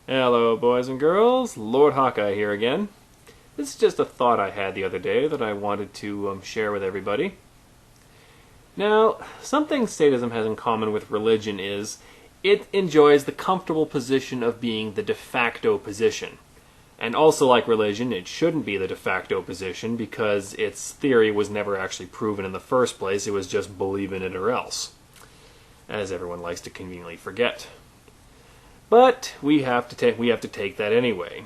Hello, boys and girls. Lord Hawkeye here again. This is just a thought I had the other day that I wanted to share with everybody. Now, something statism has in common with religion is it enjoys the comfortable position of being the de facto position. And also, like religion, it shouldn't be the de facto position because its theory was never actually proven in the first place. It was just believe in it or else, as everyone likes to conveniently forget. But we have to take that anyway.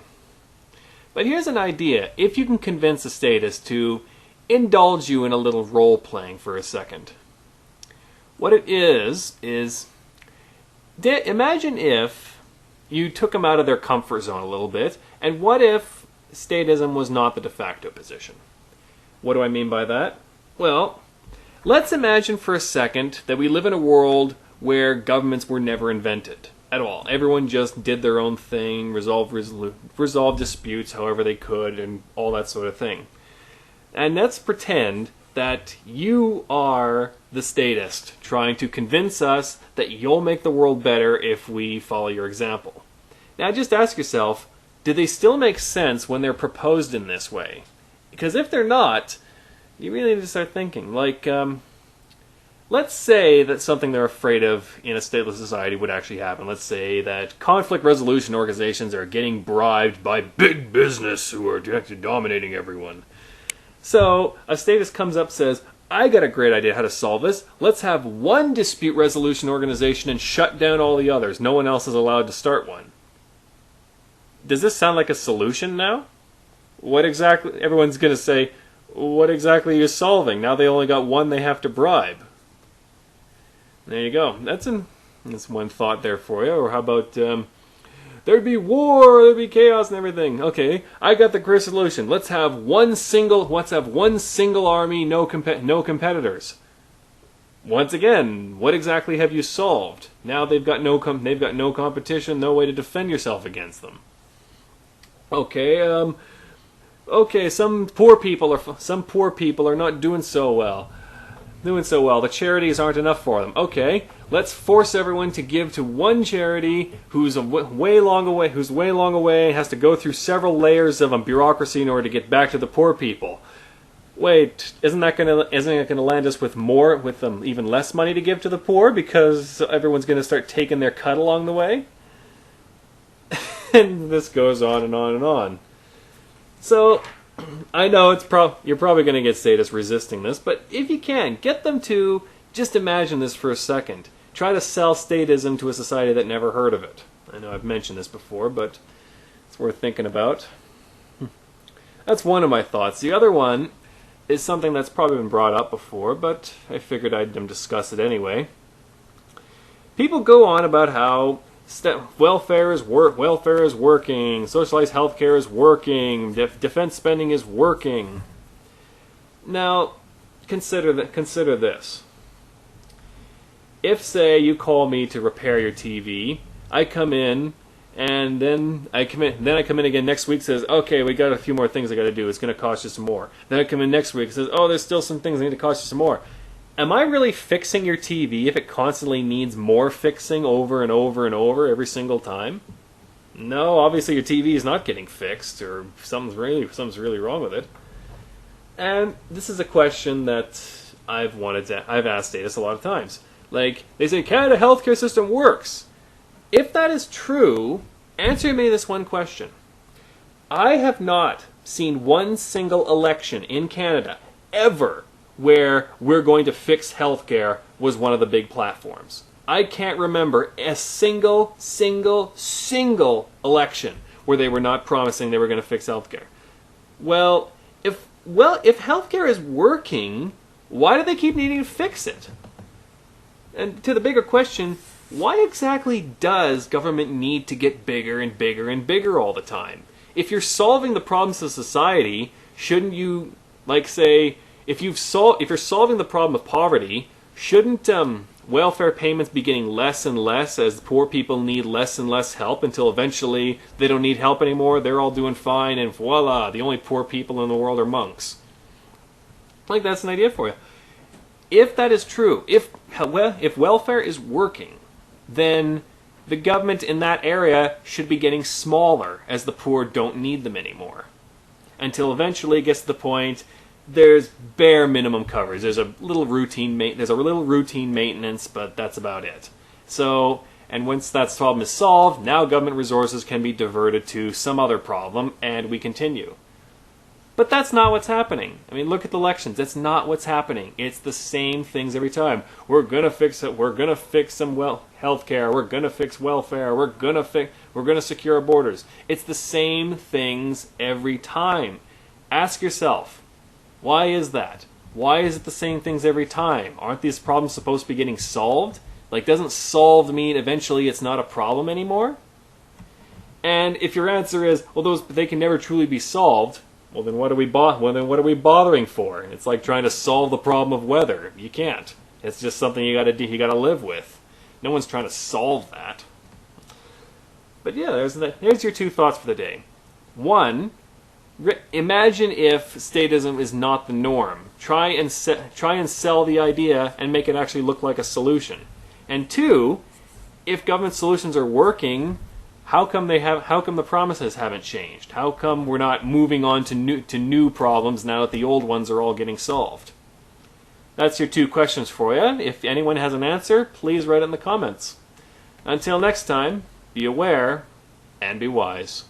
But here's an idea. If you can convince a statist to indulge you in a little role-playing for a second. What it is imagine if you took them out of their comfort zone a little bit, and what if statism was not the de facto position? What do I mean by that? Well, let's imagine for a second that we live in a world where governments were never invented at all. Everyone just did their own thing, resolved disputes however they could, and all that sort of thing. And let's pretend that you are the statist, trying to convince us that you'll make the world better if we follow your example. Now just ask yourself, do they still make sense when they're proposed in this way? Because if they're not, you really need to start thinking. Like, let's say that something they're afraid of in a stateless society would actually happen. Let's say that conflict resolution organizations are getting bribed by big business who are dominating everyone. So a statist comes up and says, I got a great idea how to solve this. Let's have one dispute resolution organization and shut down all the others. No one else is allowed to start one. Does this sound like a solution now? What exactly? Everyone's going to say, what exactly are you solving? Now they only got one they have to bribe. There you go. That's one thought there for you. Or how about there'd be war, there'd be chaos and everything. Okay, I got the great solution. Let's have one single army, no competitors. Once again, what exactly have you solved? Now they've got no competition, no way to defend yourself against them. Okay, some poor people are not doing so well. The charities aren't enough for them. Okay, let's force everyone to give to one charity who's way long away, has to go through several layers of bureaucracy in order to get back to the poor people. Wait, isn't that gonna land us with even less money to give to the poor because everyone's gonna start taking their cut along the way? And this goes on and on and on. So, I know you're probably going to get statists resisting this, but if you can, get them to just imagine this for a second. Try to sell statism to a society that never heard of it. I know I've mentioned this before, but it's worth thinking about. That's one of my thoughts. The other one is something that's probably been brought up before, but I figured I'd discuss it anyway. People go on about how welfare is working, socialized healthcare is working, defense spending is working. Now, consider this. If, say, you call me to repair your TV, I come in, and then I come in again next week, says, okay, we got a few more things I got to do, it's going to cost you some more. Then I come in next week, says, oh, there's still some things that need to cost you some more. Am I really fixing your TV if it constantly needs more fixing over and over and over every single time? No, obviously your TV is not getting fixed, or something's really wrong with it. And this is a question that I've asked statists a lot of times. Like, they say, Canada healthcare system works. If that is true, answer me this one question. I have not seen one single election in Canada ever where we're going to fix healthcare was one of the big platforms. I can't remember a single election where they were not promising they were going to fix healthcare. Well, if healthcare is working, why do they keep needing to fix it? And to the bigger question, why exactly does government need to get bigger and bigger and bigger all the time? If you're solving the problems of society, shouldn't you, like, say, if you're solving the problem of poverty, shouldn't welfare payments be getting less and less as poor people need less and less help until eventually they don't need help anymore, they're all doing fine, and voila, the only poor people in the world are monks? Like, that's an idea for you. If that is true, if welfare is working, then the government in that area should be getting smaller as the poor don't need them anymore. Until eventually it gets to the point there's bare minimum coverage. There's a little routine maintenance, but that's about it. So, and once that problem is solved, now government resources can be diverted to some other problem, and we continue. But that's not what's happening. I mean, look at the elections. That's not what's happening. It's the same things every time. We're gonna fix it. We're gonna fix some healthcare. We're gonna fix welfare. We're gonna secure our borders. It's the same things every time. Ask yourself, why is that? Why is it the same things every time? Aren't these problems supposed to be getting solved? Like, doesn't solved mean eventually it's not a problem anymore? And if your answer is, well, they can never truly be solved, well, then what are we bothering for? It's like trying to solve the problem of weather. You can't. It's just something you gotta live with. No one's trying to solve that. But yeah, there's your two thoughts for the day. One, imagine if statism is not the norm. Try and sell the idea and make it actually look like a solution. And two, if government solutions are working, how come the promises haven't changed? How come we're not moving on to new problems now that the old ones are all getting solved? That's your two questions for you. If anyone has an answer, please write it in the comments. Until next time, be aware and be wise.